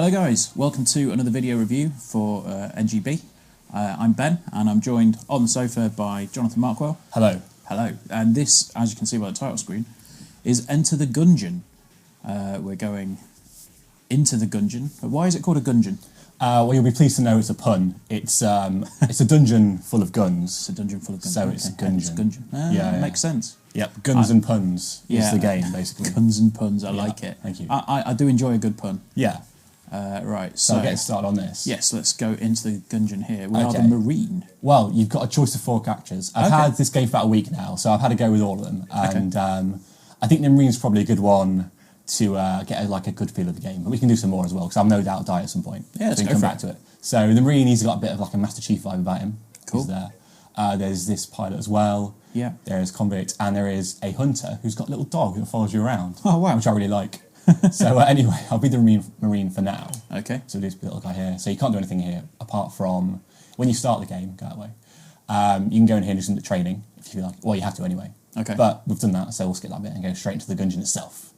Hello guys, welcome to another video review for NGB. I'm Ben and I'm joined on the sofa by Jonathan Markwell. Hello. Hello. And this, as you can see by the title screen, is Enter the Gungeon. We're going into the Gungeon. But why is it called a Gungeon? Well, you'll be pleased to know it's a pun. It's a dungeon full of guns. It's a dungeon full of guns. So it's a Gungeon. It's Gungeon. Yeah. Makes sense. Yep, guns and puns is the game, basically. Guns and puns, I like it. Thank you. I do enjoy a good pun. Yeah. Right, So get started on this. Yes, let's go into the Gungeon here. We are the Marine. Well, you've got a choice of 4 characters. I've had this game for about a week now, so I've had a go with all of them. And I think the Marine's probably a good one to get a good feel of the game. But we can do some more as well, because I've no doubt die at some point. Yeah, let's so we go can come for back to it. So the Marine, he's got a bit of like a Master Chief vibe about him. Cool. He's there. There's this pilot as well. Yeah. There is convict, and there is a hunter who's got a little dog that follows you around. Oh, wow. Which I really like. So anyway, I'll be the Marine for now. Okay. So this little guy here. So you can't do anything here apart from when you start the game. Go that way. You can go in here and do some training if you like. Well, you have to anyway. Okay. But we've done that, so we'll skip that bit and go straight into the Gungeon itself.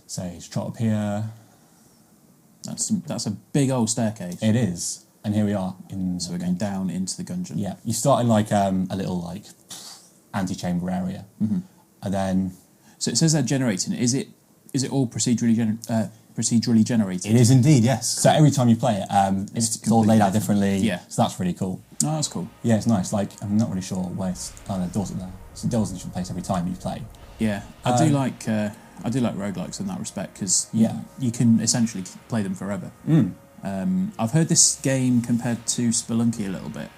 So you just trot up here. That's a big old staircase. It is, and here we are in. So we're going down into the Gungeon. Yeah, you start in like a little antechamber area, and then. So it says they're generating. Is it all procedurally generated? It is indeed, yes. So every time you play it, it's all laid out differently. Yeah. So that's really cool. Oh, that's cool. Yeah, it's nice. Like, I'm not really sure where it's... Oh, the door's up there. So the door's in a different place every time you play. Yeah, I do like roguelikes in that respect, because you can essentially play them forever. I've heard this game compared to Spelunky a little bit.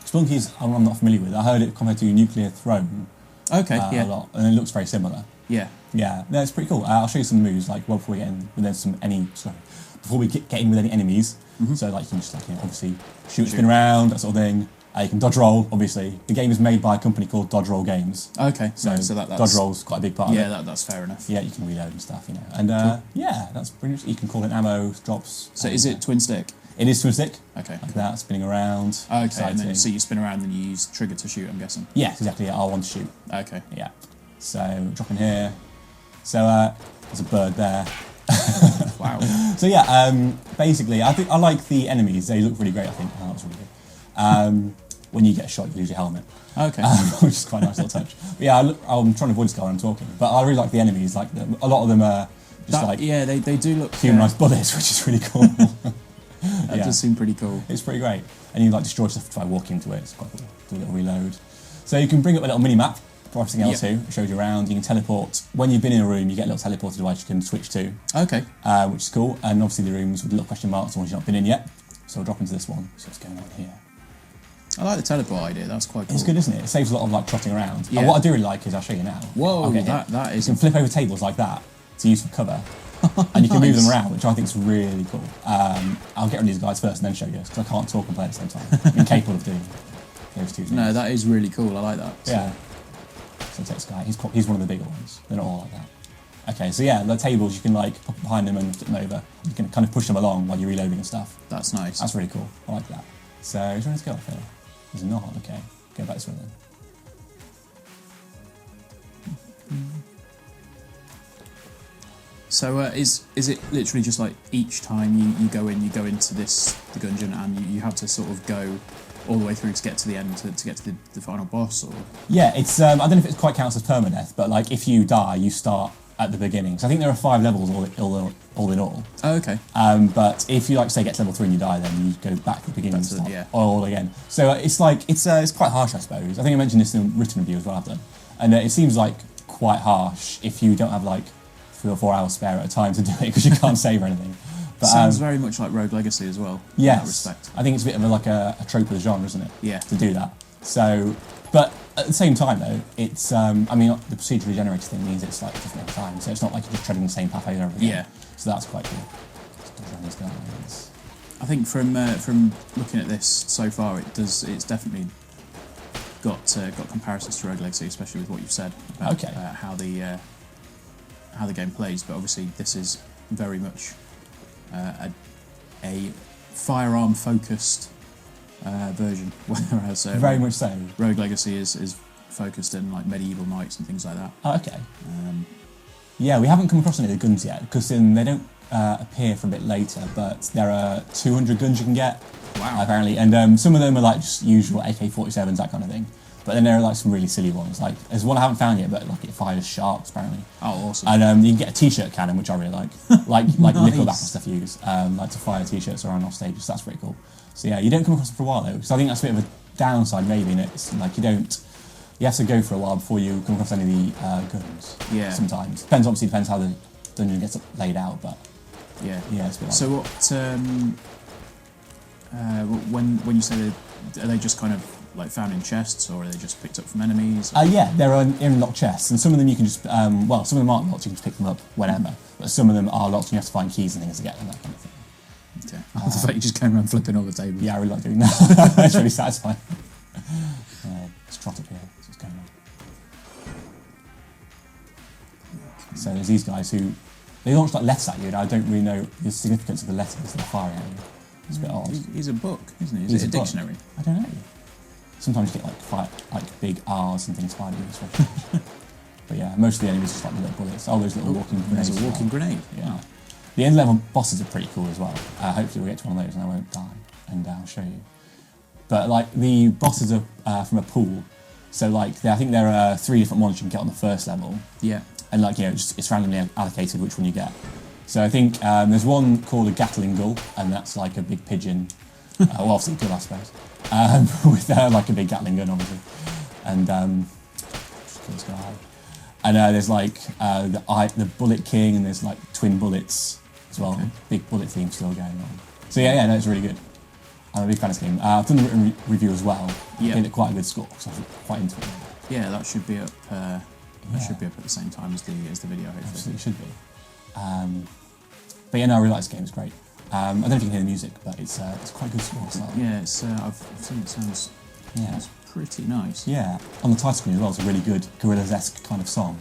Spelunky's I'm not familiar with. I heard it compared to Nuclear Throne a lot, and it looks very similar. Yeah. Yeah, no, it's pretty cool. I'll show you some moves, like, well, before we get in with before we get in with any enemies. So, like, you can just, obviously shoot, spin around, that sort of thing. You can dodge roll, obviously. The game is made by a company called Dodge Roll Games. Okay, so that's... Dodge roll's quite a big part of it. Yeah, that's fair enough. Yeah, you can reload and stuff, you know. And, yeah, that's pretty much... You can call it ammo, drops... So is it twin stick? It is twin stick. Okay. Like that, spinning around. Okay, and then, so you spin around and you use trigger to shoot, I'm guessing? Yes, exactly, yeah, R1 to shoot. Okay. Yeah. So, drop in here. So, there's a bird there. Wow. So yeah, basically, I like the enemies. They look really great, I think. Oh, that's really good. When you get shot, you lose your helmet. Okay. Which is quite a nice little touch. But yeah, I'm trying to avoid this guy when I'm talking. But I really like the enemies. Like, a lot of them are just Yeah, they do look... humanised bullets, which is really cool. That does seem pretty cool. It's pretty great. And you destroy stuff by walking into it. It's quite cool. Do a little reload. So you can bring up a little mini-map for everything else too. It shows you around. You can teleport. When you've been in a room, you get a little teleporter device you can switch to. Okay. Which is cool. And obviously the rooms with little question marks, the ones you've not been in yet. So we'll drop into this one. So what's going on here? I like the teleport idea. That's quite cool. It's good, isn't it? It saves a lot of trotting around. Yeah. And what I do really like is, I'll show you now. Whoa, that is... You can flip over tables like that to use for cover. And you can move them around, which I think is really cool. I'll get rid of these guys first and then show you, because I can't talk and play at the same time. I'm incapable of doing those two things. No, that is really cool. I like that. Yeah. So take this guy. He's one of the bigger ones. They're not all like that. Okay, so yeah, the tables, you can pop behind them and flip them over. You can kind of push them along while you're reloading and stuff. That's nice. That's really cool. I like that. So, is there anything to go up here? There's not. Okay. Go back this way then. So is it literally just like each time you go into the Gungeon and you have to sort of go all the way through to get to the end to get to the final boss? Or yeah, it's I don't know if it quite counts as permadeath, but like if you die, you start at the beginning. So I think there are 5 levels all in all. Oh, okay. But if you say get to level 3 and you die, then you go back to the beginning and start all again. So it's quite harsh, I suppose. I think I mentioned this in a written review as well I've done, and it seems like quite harsh if you don't have 3 or 4 hours spare at a time to do it because you can't save or anything. But, sounds very much like Rogue Legacy as well. Yes, in that respect. I think it's a bit of a trope of the genre, isn't it? Yeah. To do that. So, but at the same time though, it's I mean the procedurally generated thing means it's different every time, so it's not like you're just treading the same path over and over again. Yeah. So that's quite cool. Just dodge around these guys. I think from looking at this so far, it's definitely got comparisons to Rogue Legacy, especially with what you've said about how the game plays. But obviously, this is very much a firearm focused version, whereas very much so. Rogue Legacy is focused in medieval knights and things like that. Oh, okay. Yeah, we haven't come across any of the guns yet, because they don't appear for a bit later, but there are 200 guns you can get, apparently, and some of them are like just usual AK-47s, that kind of thing. But then there are like some really silly ones. Like there's one I haven't found yet, but like it fires sharks apparently. Oh, awesome! And you can get a t-shirt cannon, which I really like, like nice. Nickelback and stuff use, like to fire t-shirts around off stages. So that's pretty cool. So yeah, you don't come across it for a while though, because I think that's a bit of a downside maybe. In it, it's like you have to go for a while before you come across any of the guns. Yeah. Sometimes depends how the dungeon gets laid out, but yeah, it's a bit like so what? When you say are they just kind of like found in chests, or are they just picked up from enemies? Yeah, they're in locked chests, and some of them you can just, some of them aren't locked, you can just pick them up whenever, but some of them are locked and you have to find keys and things to get them, that kind of thing. Okay. The fact you're just going around flipping all the tables. Yeah, I really like doing that. It's really satisfying. Let's trot up here, that's what's going on. So there's these guys who, they launch like letters at you, and I don't really know the significance of the letters they're firing at you. It's a bit odd. He's a book, isn't he? Is it a dictionary? I don't know. Sometimes you get like big R's and things fired at you as well. But yeah, most of the enemies are just like the little bullets. Oh, those little walking grenades. There's a walking grenade. Yeah. The end level bosses are pretty cool as well. Hopefully we'll get to one of those and I won't die, and I'll show you. But like the bosses are from a pool, so like I think there are 3 different ones you can get on the first level. Yeah. And like it's randomly allocated which one you get. So I think there's one called a Gatling gull, and that's like a big pigeon. Well, obviously good, I suppose. With like a big Gatling gun, obviously, and just kill this guy. And there's like the Bullet King, and there's like twin bullets as well. Okay. Big bullet theme still going on. So yeah, no, it's really good. I'm a big fan of this game. I've done the written review as well. I gave it quite a good score because I was quite into it. Yeah, that should be up. That should be up at the same time as the video. Hopefully, absolutely should be. But yeah, no, I really like this game. It's great. I don't know if you can hear the music, but it's quite good score as well. Yeah, I've seen it sounds pretty nice. Yeah, on the title screen as well, it's a really good Gorillaz-esque kind of song.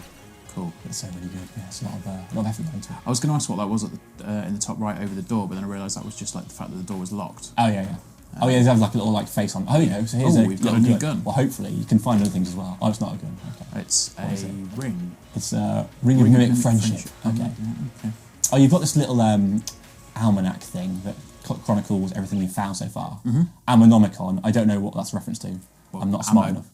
Cool. It's really good. Yeah, it's a lot of effort going into it. I was going to ask what that was at in the top right over the door, but then I realised that was just like the fact that the door was locked. Oh yeah. Oh yeah, it has like a little like face on. Oh, so here's we've got a new gun. Well, hopefully you can find other things as well. Oh, it's not a gun. Okay. It's a ring. It's a ring of mimic friendship. Okay. Okay. Oh, you've got this little almanac thing that chronicles everything we've found so far. Mm-hmm. Ammonomicon. I don't know what that's a reference to. Well, I'm not smart enough.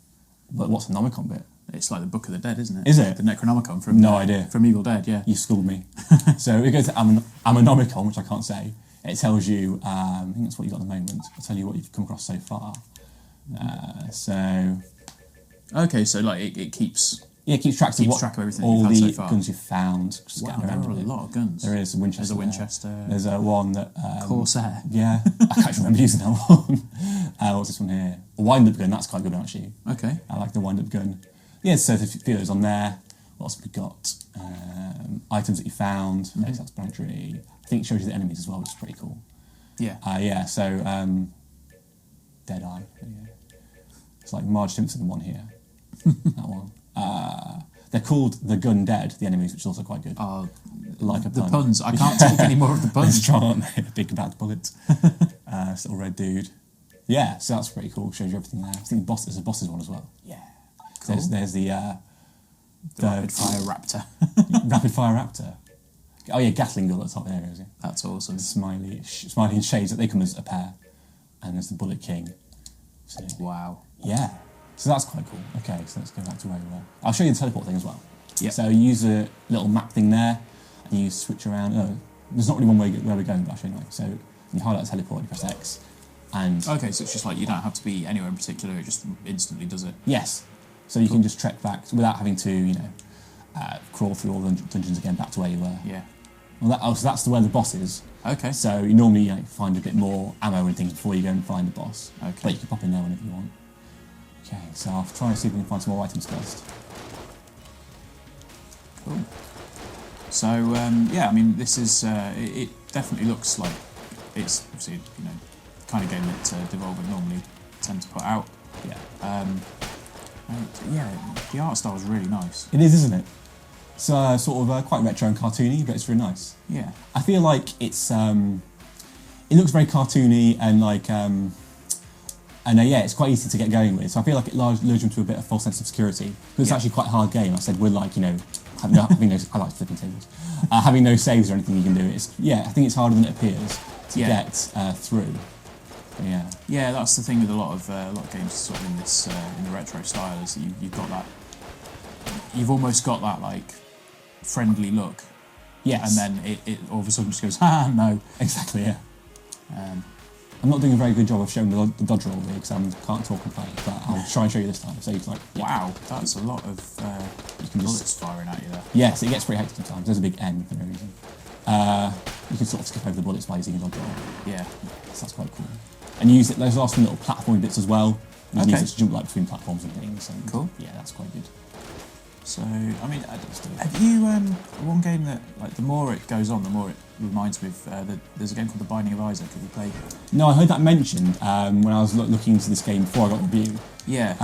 But what's the Nomicon bit? It's like the Book of the Dead, isn't it? Is it? The Necronomicon from from Evil Dead, yeah. You schooled me. So it goes to Ammonomicon, which I can't say. It tells you, I think that's what you've got at the moment. I'll tell you what you've come across so far. Okay, so like it keeps... Yeah, it keeps track of everything all you've had the so far. guns you've found. Wow, there are a lot of guns. There is a Winchester. There's a Winchester. There's one that... Corsair. Yeah, I can't remember using that one. What's this one here? A wind-up gun, that's quite good actually. Okay. I like the wind-up gun. Yeah, so there's a few of those on there. What else have we got? Items that you found. Mm-hmm. Okay, so that's planetary. I think it shows you the enemies as well, which is pretty cool. Yeah. So Dead Eye. It's like Marge Simpson one here. That one. They're called the Gun Dead, the enemies, which is also quite good. Like a pun. The puns. I can't take any more of the puns. They're strong, aren't they? Big bad bullets. This little red dude. Yeah, so that's pretty cool. Shows you everything there. I think there's a boss's one as well. Yeah. Cool. There's the rapid fire raptor. Rapid fire raptor. Oh yeah, Gatling gun at the top there, is it? That's awesome. Smiley and Shades, they come as a pair. And there's the Bullet King. So, wow. Yeah. So that's quite cool. Okay, so let's go back to where we were. I'll show you the teleport thing as well. Yeah. So you use a little map thing there, and you switch around. There's not really one way where we're going, but I'll show you anyway. So you highlight the teleport, you press X, and... Okay, so it's just like you don't have to be anywhere in particular, it just instantly does it. Yes. So you can just trek back without having to, crawl through all the dungeons again back to where you were. Yeah. Well, so that's where the boss is. Okay. So you normally find a bit more ammo and things before you go and find the boss. Okay. But you can pop in there whenever you want. Okay, so I'll try and see if we can find some more items first. Cool. So, I mean, this is, it definitely looks like it's, obviously, kind of game that Devolver would normally tend to put out. Yeah. The art style is really nice. It is, isn't it? It's sort of quite retro and cartoony, but it's really nice. Yeah. I feel like it's, it looks very cartoony and like, And it's quite easy to get going with. So I feel like it lures you into a bit of false sense of security. Because it's actually quite a hard game. I said we're like, having no, I like flipping tables. Having no saves or anything you can do. I think it's harder than it appears to get through. But yeah, that's the thing with a lot of games sort of in this in the retro style is that you've got that. You've almost got that like friendly look. Yes. And then it all of a sudden just goes, no. Exactly. Yeah. I'm not doing a very good job of showing the dodge roll here because I can't talk and play, but I'll try and show you this time. So you can wow, that's a lot of you can bullets firing at you there. Yes, it gets pretty hectic sometimes. There's a big N for no reason. You can sort of skip over the bullets by using a dodge roll. Yeah, so that's quite cool. And you use those last little platforming bits as well. You can use it to jump between platforms and things. And cool. Yeah, that's quite good. So, I mean, have you one game that like the more it goes on, the more it reminds me of there's a game called The Binding of Isaac. Have you played it? No, I heard that mentioned when I was looking into this game before I got the review. Yeah.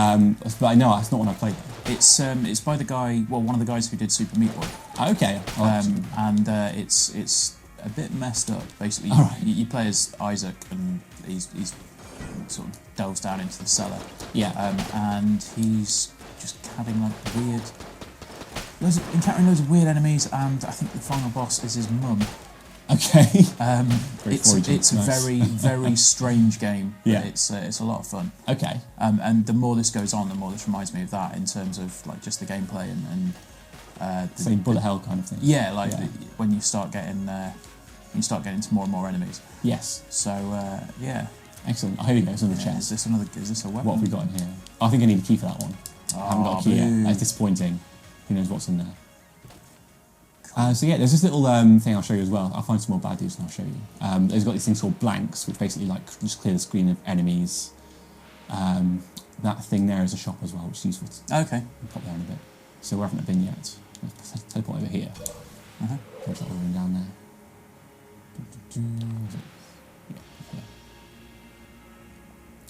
But I know it's not one I played. It's by the guy, one of the guys who did Super Meat Boy. Okay. And it's a bit messed up. Basically, you play as Isaac, and he's sort of delves down into the cellar. Yeah. And he's just having like weird. Encountering loads of weird enemies, and I think the final boss is his mum. Okay. It's a very, very strange game. Yeah. It's a lot of fun. Okay. And the more this goes on, the more this reminds me of that in terms of like just the gameplay and same bullet hell kind of thing. Yeah, when you start getting into more and more enemies. Yes. So yeah. Excellent. Here we go. It's another chest. Is this a weapon? What have we got in here? I think I need a key for that one. I haven't got a key yet. That's disappointing. Who knows what's in there? Cool. So there's this little thing I'll show you as well. I'll find some more bad dudes and I'll show you. There's got these things called blanks, which basically like just clear the screen of enemies. That thing there is a shop as well, which is useful. Okay. I'll pop there in a bit. So we haven't been yet. Let's teleport over here. There's that room down there.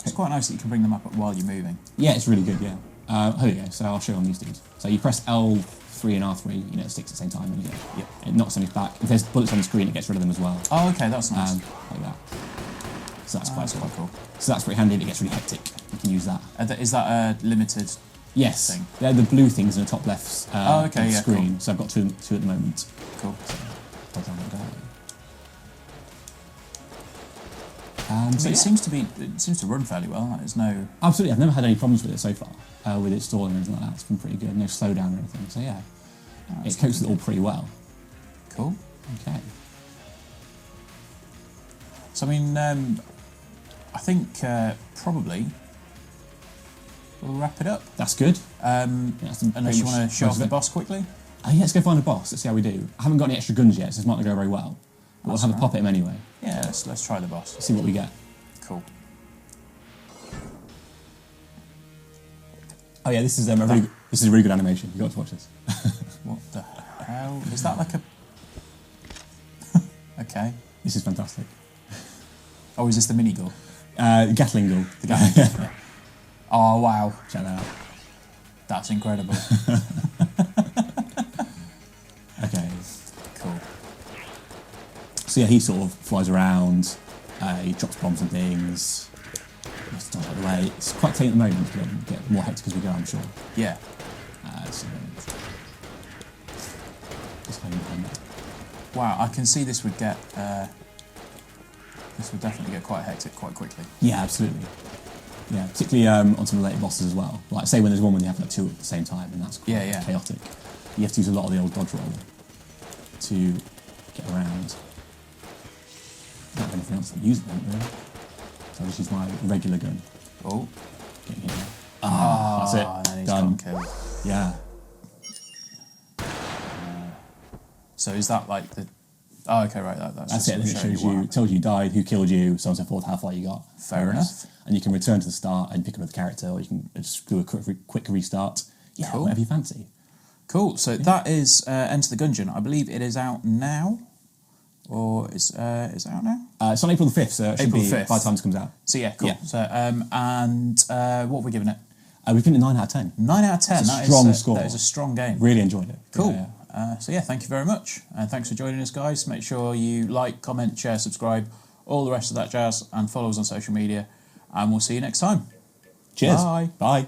It's quite nice that you can bring them up while you're moving. Yeah, it's really good. Yeah. Here we go. So I'll show you on these dudes. So you press L3 and R3, it sticks at the same time, and it knocks on his back. If there's bullets on the screen, it gets rid of them as well. Oh, okay, that's nice. Like that. So that's quite cool. So that's pretty handy. And it gets really hectic. You can use that. Is that a limited? Yes. Thing? They're the blue things in the top left of the screen. Cool. So I've got two at the moment. Cool. So it seems to run fairly well. There's no. Absolutely, I've never had any problems with it so far. With it stalling or anything like that, it's been pretty good. No slowdown or anything. So yeah, it copes with it all pretty well. Cool. Okay. So I mean, I think probably we'll wrap it up. That's good. Unless you want to show off the boss quickly. Yeah, let's go find a boss. Let's see how we do. I haven't got any extra guns yet, so it's not going to go very well. But we'll have a pop at him anyway. Yeah, let's try the boss. See what we get. Cool. Oh yeah, this is a really good animation. You've got to watch this. What the hell? Is that like a... Okay. This is fantastic. Oh, is this the mini gun? Gatling gun. The Gatling gun. Oh, wow. Check that out. That's incredible. Okay. Cool. So yeah, he sort of flies around, he drops bombs and things. Just out of the way. It's quite tight at the moment, but it'll get more hectic as we go, I'm sure. Yeah. So just hiding behind that. Wow, I can see this would get. This would definitely get quite hectic quite quickly. Yeah, absolutely. Yeah, particularly on some of the later bosses as well. Like say when there's one when you have like two at the same time, and that's quite chaotic. You have to use a lot of the old dodge roll to get around. I don't have anything else to use it, really. So I'll just use my regular gun. Oh. Get here. That's it. And then he's done. got killed. Yeah. So is that like the... Oh, okay, right. That's it. It tells you died, who killed you, so on and so forth, how far you got. Fair enough. And you can return to the start and pick up the character, or you can just do a quick restart. Yeah, cool. Whatever you fancy. Cool. So that is Enter the Gungeon. I believe it is out now. Or is it out now? It's on April the 5th, so it should be 5th. By the time it comes out. So yeah, cool. Yeah. So, what have we given it? We've given it 9 out of 10. 9 out of 10. That's a strong score. That is a strong game. Really enjoyed it. Cool. Yeah. So yeah, thank you very much. And thanks for joining us, guys. Make sure you like, comment, share, subscribe, all the rest of that jazz, and follow us on social media. and we'll see you next time. Cheers. Bye. Bye.